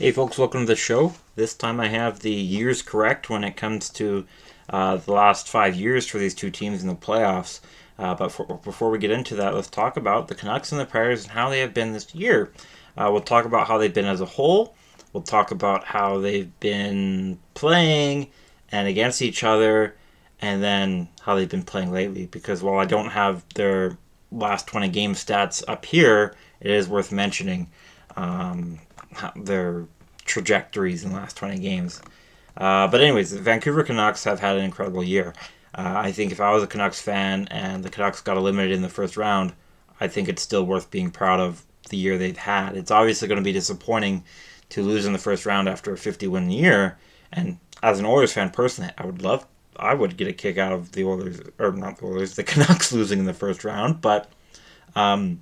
Hey folks, welcome to the show. This time I have the years correct when it comes to the last 5 years for these two teams in the playoffs. Before we get into that, let's talk about the Canucks and the Predators and how they have been this year. We'll talk about how they've been as a whole. We'll talk about how they've been playing and against each other, and then how they've been playing lately. Because while I don't have their last 20 game stats up here, it is worth mentioning their trajectories in the last 20 games. But anyways, the Vancouver Canucks have had an incredible year. I think if I was a Canucks fan and the Canucks got eliminated in the first round, I think it's still worth being proud of the year they've had. It's obviously going to be disappointing to lose in the first round after a 50-win year. And as an Oilers fan personally, I would get a kick out of the Oilers, or not the Oilers, the Canucks losing in the first round. But I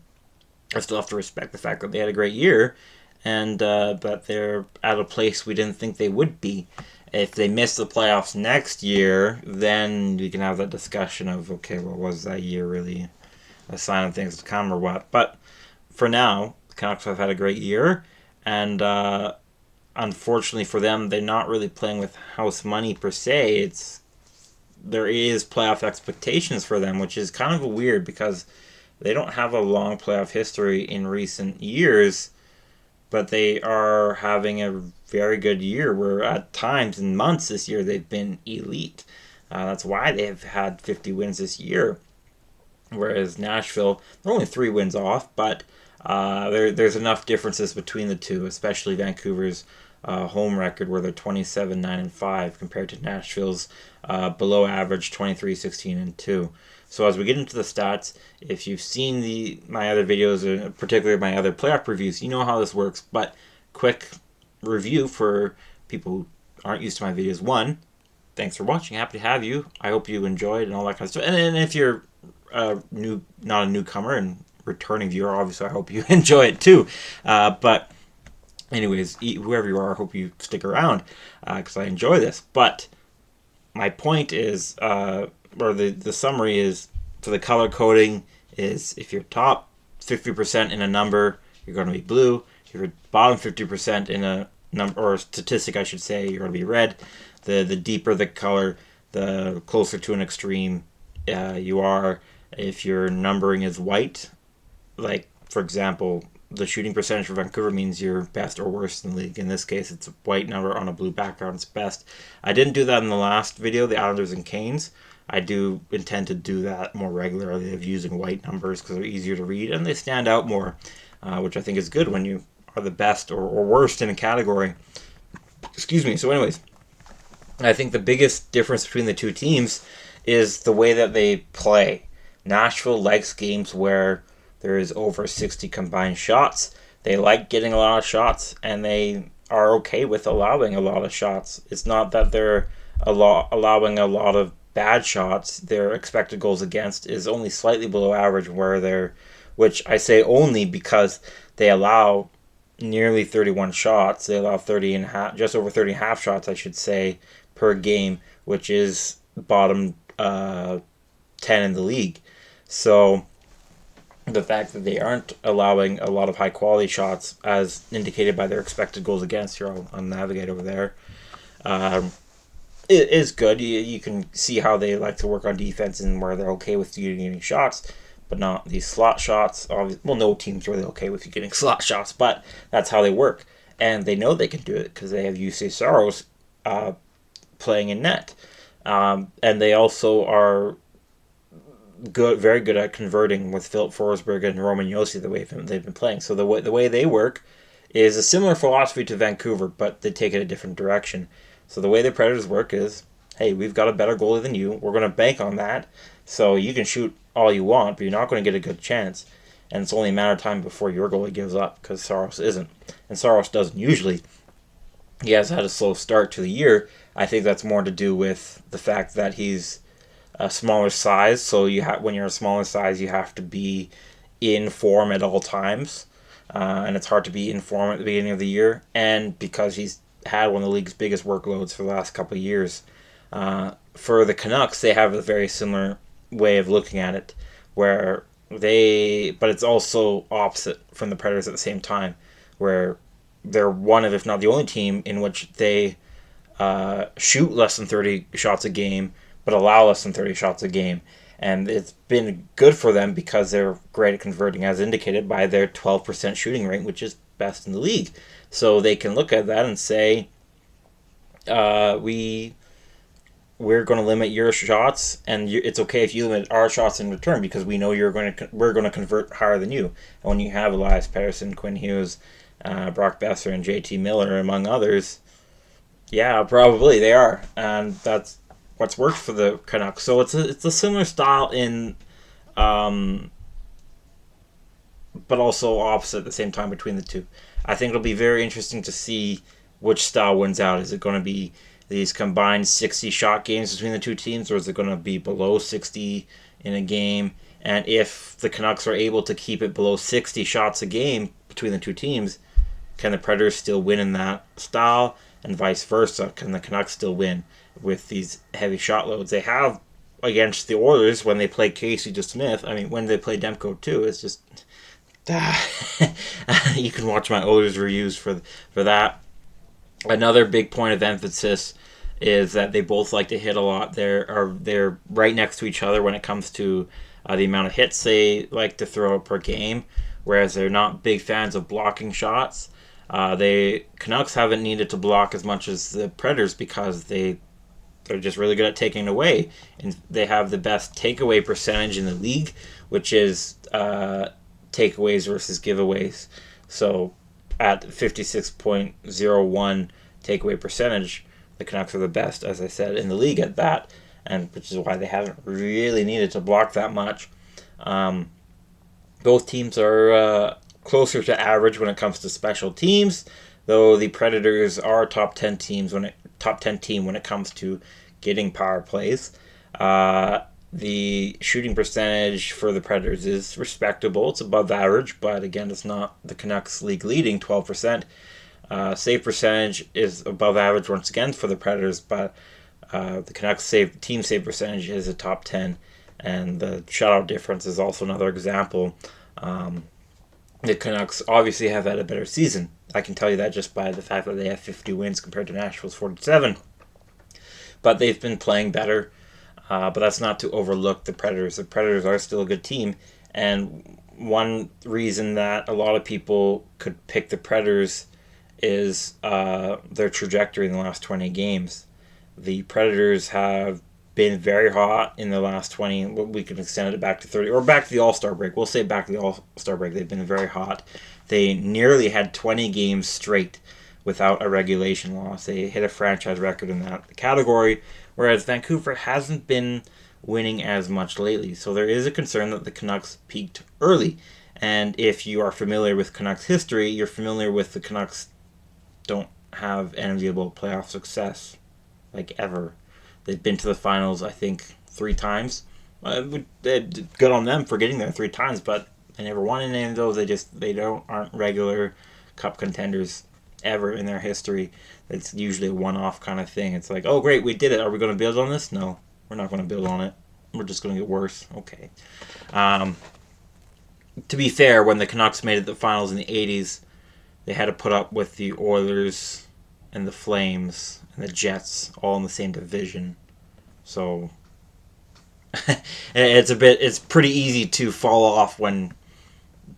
still have to respect the fact that they had a great year, and but they're at a place we didn't think they would be. If they miss the playoffs next year, then we can have that discussion of, okay, well, was that year really a sign of things to come or what? But for now, the Canucks have had a great year, and unfortunately for them, they're not really playing with house money per se. There is playoff expectations for them, which is kind of weird because they don't have a long playoff history in recent years, but they are having a very good year where at times in months this year they've been elite. That's why they've had 50 wins this year. Whereas Nashville, they're only 3 wins off, but there's enough differences between the two, especially Vancouver's home record where they're 27-9-5 compared to Nashville's below average 23-16-2. So as we get into the stats, if you've seen my other videos, particularly my other playoff reviews, you know how this works. But quick review for people who aren't used to my videos. One, thanks for watching. Happy to have you. I hope you enjoyed and all that kind of stuff. And if you're not a newcomer and returning viewer, obviously I hope you enjoy it too. But anyways, whoever you are, I hope you stick around because I enjoy this. But my point is, or the summary is, for the color coding is, if you're top 50% in a number, you're going to be blue. If you're bottom 50% in a number, or statistic I should say, you're going to be red. The deeper the color, the closer to an extreme you are. If your numbering is white, like for example, the shooting percentage for Vancouver means you're best or worst in the league. In this case, it's a white number on a blue background. It's best. I didn't do that in the last video, the Islanders and Canes. I do intend to do that more regularly of using white numbers because they're easier to read and they stand out more, which I think is good when you are the best or worst in a category. Excuse me. So anyways, I think the biggest difference between the two teams is the way that they play. Nashville likes games where there is over 60 combined shots. They like getting a lot of shots, and they are okay with allowing a lot of shots. It's not that they're allowing a lot of bad shots. Their expected goals against is only slightly below average, which I say only because they allow nearly 31 shots. They allow 30 and half, just over 30 and half shots, I should say, per game, which is bottom 10 in the league. So the fact that they aren't allowing a lot of high quality shots, as indicated by their expected goals against, here I'll navigate over there, it is good. You can see how they like to work on defense and where they're okay with you getting shots, but not these slot shots. Well, no team's really okay with you getting slot shots, but that's how they work. And they know they can do it because they have UC Saros playing in net. And they also are very good at converting with Philip Forsberg and Roman Josi the way they've been playing. So the way they work is a similar philosophy to Vancouver, but they take it a different direction. So the way the Predators work is, hey, we've got a better goalie than you. We're going to bank on that. So you can shoot all you want, but you're not going to get a good chance. And it's only a matter of time before your goalie gives up because Saros isn't. And Saros doesn't usually. He has had a slow start to the year. I think that's more to do with the fact that he's a smaller size. So when you're a smaller size, you have to be in form at all times. And it's hard to be in form at the beginning of the year. And because he's had one of the league's biggest workloads for the last couple of years. For the Canucks, they have a very similar way of looking at it, but it's also opposite from the Predators at the same time, where they're one of, if not the only team in which they shoot less than 30 shots a game, but allow less than 30 shots a game. And it's been good for them because they're great at converting, as indicated by their 12% shooting rate, which is best in the league. So they can look at that and say, we're going to limit your shots, and it's okay if you limit our shots in return because we know we're going to convert higher than you. And when you have Elias Pettersson, Quinn Hughes, Brock Besser, and JT Miller, among others, yeah, probably they are, and that's what's worked for the Canucks. So it's a similar style but also opposite at the same time between the two. I think it'll be very interesting to see which style wins out. Is it going to be these combined 60 shot games between the two teams, or is it going to be below 60 in a game? And if the Canucks are able to keep it below 60 shots a game between the two teams, can the Predators still win in that style? And vice versa, can the Canucks still win with these heavy shot loads? They have against the Oilers when they play Casey DeSmith. I mean, when they play Demko too, it's just... you can watch my Oilers reviews for that. Another big point of emphasis is that they both like to hit a lot. They're right next to each other when it comes to the amount of hits they like to throw per game, whereas they're not big fans of blocking shots. Canucks haven't needed to block as much as the Predators because they're just really good at taking away, and they have the best takeaway percentage in the league, which is takeaways versus giveaways. So at 56.01 takeaway percentage, the Canucks are the best, as I said, in the league at that, and which is why they haven't really needed to block that much. Both teams are closer to average when it comes to special teams, though the Predators are a top 10 team when it comes to getting power plays. The shooting percentage for the Predators is respectable. It's above average, but again, it's not the Canucks league leading 12%. Save percentage is above average once again for the Predators, but the Canucks team save percentage is a top 10, and the shutout difference is also another example. The Canucks obviously have had a better season. I can tell you that just by the fact that they have 50 wins compared to Nashville's 47. But they've been playing better. But that's not to overlook the Predators. The Predators are still a good team. And one reason that a lot of people could pick the Predators is their trajectory in the last 20 games. The Predators have been very hot in the last 20. We can extend it back to 30, or back to the All-Star break. We'll say back to the All-Star break. They've been very hot. They nearly had 20 games straight without a regulation loss. They hit a franchise record in that category, whereas Vancouver hasn't been winning as much lately. So there is a concern that the Canucks peaked early. And if you are familiar with Canucks history, you're familiar with the Canucks don't have enviable playoff success, like ever. They've been to the finals, I think, 3 times. Good on them for getting there 3 times, but they never won in any of those. They aren't regular cup contenders ever in their history. It's usually a one-off kind of thing. It's like, oh great, we did it. Are we going to build on this? No, we're not going to build on it. We're just going to get worse. Okay. To be fair, when the Canucks made it to the finals in the 80s, they had to put up with the Oilers and the Flames and the Jets all in the same division. So it's pretty easy to fall off when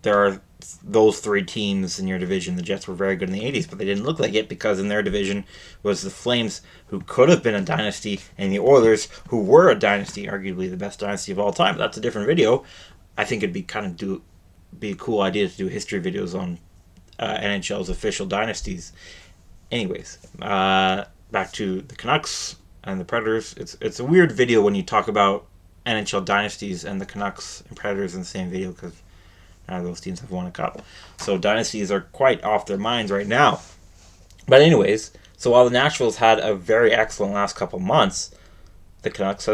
there are those 3 teams in your division. The Jets were very good in the 80s, but they didn't look like it because in their division was the Flames, who could have been a dynasty, and the Oilers, who were a dynasty, arguably the best dynasty of all time. But that's a different video. I think it'd be be a cool idea to do history videos on NHL's official dynasties. Anyways, back to the Canucks and the Predators. It's a weird video when you talk about NHL dynasties and the Canucks and Predators in the same video, because none of those teams have won a cup. So dynasties are quite off their minds right now. But anyways, so while the Nashville's had a very excellent last couple months, the Canucks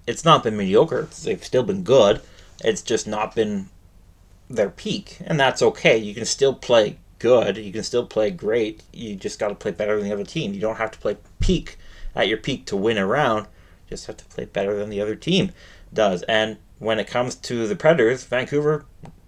it's not been mediocre. They've still been good. It's just not been their peak. And that's okay. You can still play good. You can still play great. You just got to play better than the other team. You don't have to play at your peak to win a round. You just have to play better than the other team does. And when it comes to the Predators, Vancouver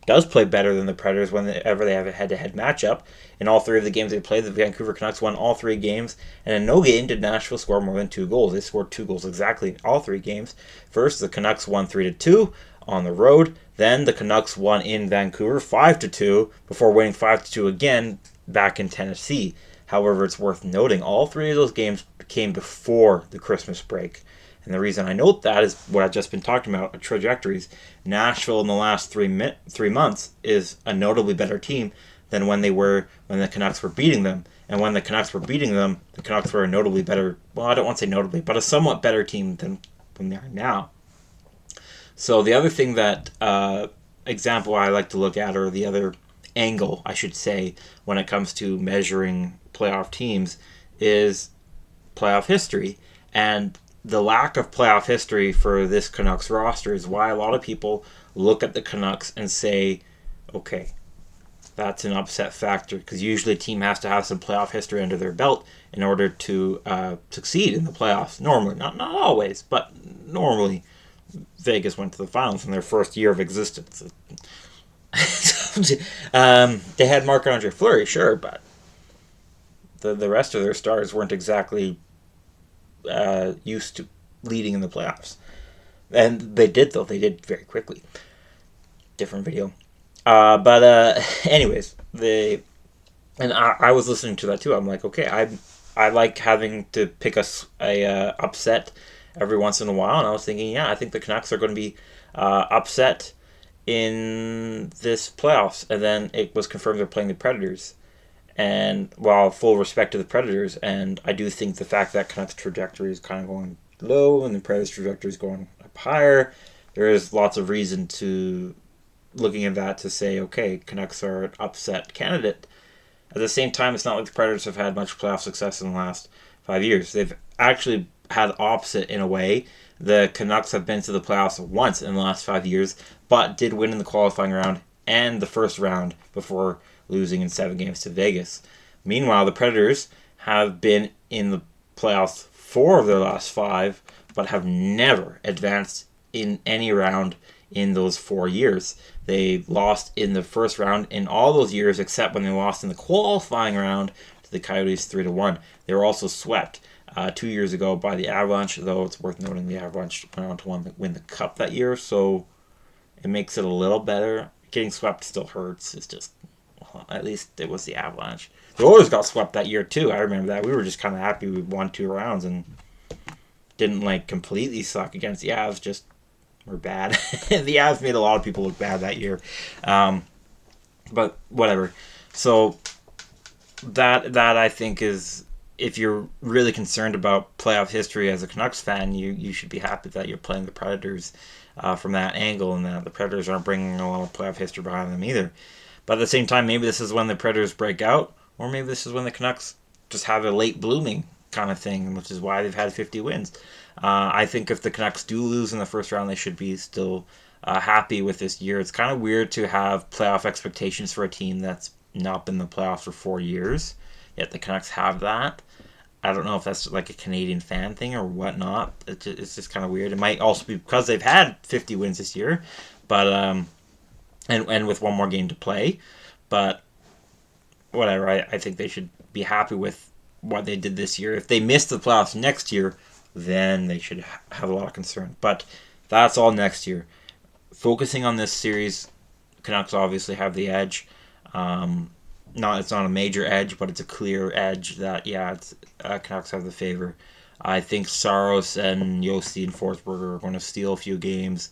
does play better than the Predators whenever they have a head-to-head matchup. In all 3 of the games they played, the Vancouver Canucks won all 3 games, and in no game did Nashville score more than 2 goals. They scored 2 goals exactly in all 3 games. First, the Canucks won 3-2 on the road. Then the Canucks won in Vancouver 5-2 before winning 5-2 again back in Tennessee. However, it's worth noting all 3 of those games came before the Christmas break. And the reason I note that is what I've just been talking about, trajectories. Nashville in the last 3 months is a notably better team than when the Canucks were beating them. And when the Canucks were beating them, the Canucks were a notably better, well, I don't want to say notably, but a somewhat better team than they are now. So the other thing that example I like to look at, or the other angle, I should say, when it comes to measuring playoff teams is playoff history. And the lack of playoff history for this Canucks roster is why a lot of people look at the Canucks and say, okay, that's an upset factor, because usually a team has to have some playoff history under their belt in order to succeed in the playoffs. Normally, not always, but normally. Vegas went to the finals in their first year of existence. They had Marc-Andre Fleury, sure, but the rest of their stars weren't exactly used to leading in the playoffs. And they did, though. They did very quickly. Different video. Anyways, I was listening to that too. I'm like, okay, I like having to pick a upset every once in a while, and I was thinking, yeah, I think the Canucks are going to be upset in this playoffs. And then it was confirmed they're playing the Predators. And while full respect to the Predators, and I do think the fact that Canucks trajectory is kind of going low and the Predators trajectory is going up higher, there is lots of reason to looking at that to say, okay, Canucks are an upset candidate. At the same time, it's not like the Predators have had much playoff success in the last 5 years. They've actually had opposite in a way. The Canucks have been to the playoffs once in the last 5 years, but did win in the qualifying round and the first round before losing in 7 games to Vegas. Meanwhile, the Predators have been in the playoffs 4 of their last 5, but have never advanced in any round in those 4 years. They lost in the first round in all those years except when they lost in the qualifying round to the Coyotes 3-1. They were also swept 2 years ago by the Avalanche, though it's worth noting the Avalanche went on to win the Cup that year, so it makes it a little better. Getting swept still hurts. It's just, well, at least it was the Avalanche. The Oilers got swept that year too. I remember that. We were just kind of happy we won 2 rounds and didn't completely suck against the Avs. Just were bad. The Avs made a lot of people look bad that year. But whatever. So that I think is, if you're really concerned about playoff history as a Canucks fan, you should be happy that you're playing the Predators from that angle, and that the Predators aren't bringing a lot of playoff history behind them either. But at the same time, maybe this is when the Predators break out, or maybe this is when the Canucks just have a late blooming kind of thing, which is why they've had 50 wins. I think if the Canucks do lose in the first round, they should be still happy with this year. It's kind of weird to have playoff expectations for a team that's not been in the playoffs for 4 years, yet the Canucks have that. I don't know if that's like a Canadian fan thing or whatnot. It's just kind of weird. It might also be because they've had 50 wins this year, but and with one more game to play. But whatever, I think they should be happy with what they did this year. If they miss the playoffs next year, then they should have a lot of concern. But that's all next year. Focusing on this series, Canucks obviously have the edge. It's not a major edge, but it's a clear edge that, Canucks have the favor. I think Saros and Yossi and Forsberg are going to steal a few games,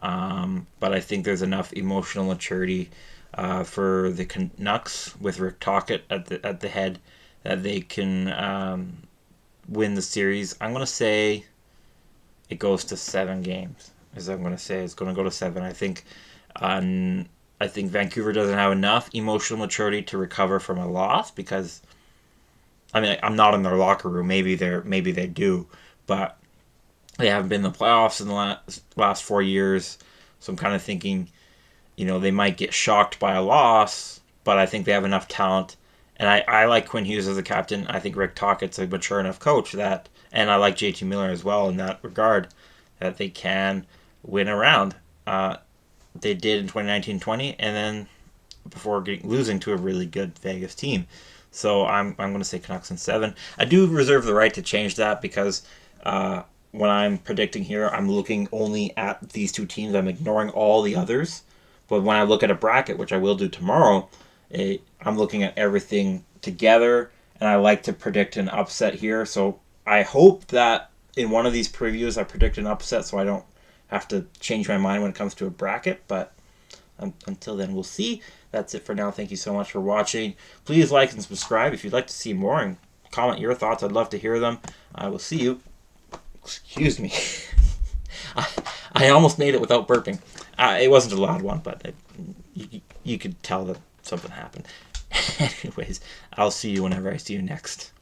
but I think there's enough emotional maturity for the Canucks with Rick Tocchet at the head that they can win the series. I'm going to say it goes to 7 games. As I'm going to say, it's going to go to 7. I think Vancouver doesn't have enough emotional maturity to recover from a loss because, I'm not in their locker room. Maybe they do, but they haven't been in the playoffs in the last 4 years. So I'm kind of thinking, they might get shocked by a loss, but I think they have enough talent. And I like Quinn Hughes as a captain. I think Rick Tocchet's a mature enough coach and I like JT Miller as well in that regard, that they can win a round. they did in 2019-20, and then before losing to a really good Vegas team. So I'm going to say Canucks in 7. I do reserve the right to change that because when I'm predicting here, I'm looking only at these two teams. I'm ignoring all the others. But when I look at a bracket, which I will do tomorrow, I'm looking at everything together, and I like to predict an upset here. So I hope that in one of these previews I predict an upset so I don't have to change my mind when it comes to a bracket. But until then, we'll see. That's it for now. Thank you so much for watching. Please like and subscribe if you'd like to see more, and comment your thoughts. I'd love to hear them. I will see you. Excuse me. I almost made it without burping. It wasn't a loud one, but you could tell that something happened. Anyways, I'll see you whenever I see you next.